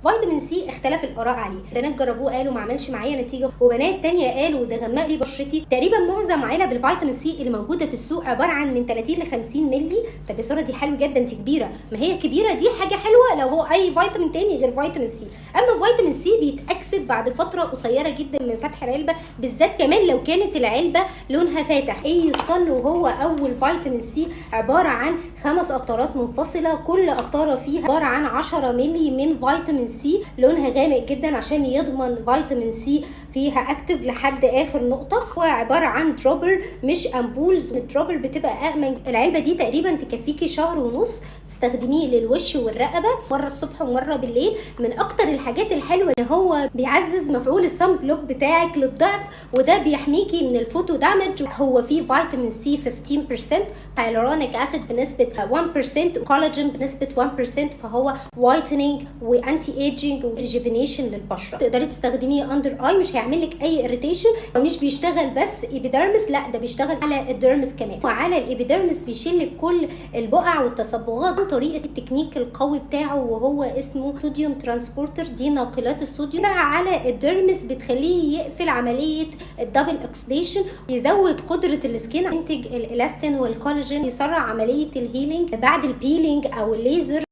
فيتامين سي اختلف الاراء عليه، بنات جربوه قالوا ما عملش معايا نتيجه، وبنات تانية قالوا ده غمق لي بشرتي. تقريبا معظم علب الفيتامين سي اللي موجوده في السوق عباره عن من 30 ل 50 مللي. طب يا ساره دي حلو جدا، انت كبيره. ما هي كبيره دي حاجه حلوه لو هو اي فيتامين تاني غير فيتامين سي. اما فيتامين سي بيتاكسد بعد فتره قصيره جدا من فتح العلبه، بالذات كمان لو كانت العلبه لونها فاتح. ايه يصل وهو اول فيتامين سي عباره عن 5 قطرات منفصله، كل قطره فيها عباره عن 10 مللي من فيتامين سي، لونها غامق جدا عشان يضمن فيتامين سي فيها اكتف لحد اخر نقطه. هو عباره عن دروبر مش امبولز، الدروبر بتبقى امن. العلبه دي تقريبا تكفيكي شهر ونص تستخدميه للوش والرقبه، مره الصبح ومره بالليل. من اكتر الحاجات الحلوه ان هو بيعزز مفعول الصن بلوك بتاعك للضعف، وده بيحميكي من الفوتو دامج. هو فيه فيتامين سي 15%، هيالورونيك اسيد بنسبه 1%، وكولاجين بنسبه 1%، فهو وايتنينج وانتي ايجينج وريجيفينيشن للبشره. تقدري تستخدميه اندر اي، مش هيعمل لك اي اريتيشن. مش بيشتغل بس ايبيديرمس، لا ده بيشتغل على الديرمس كمان، وعلى الايبيديرمس بيشيل لك كل البقع والتصبغات عن طريقه التكنيك القوي بتاعه، وهو اسمه صوديوم ترانسبورتر، دي ناقلات الصوديوم. بقى على الديرمس بتخليه يقفل عمليه الدبل اوكسيديشن، يزود قدره السكين، ينتج الالاستين والكولاجين، يسرع عمليه الهيلينج بعد البيلينج او الليزر.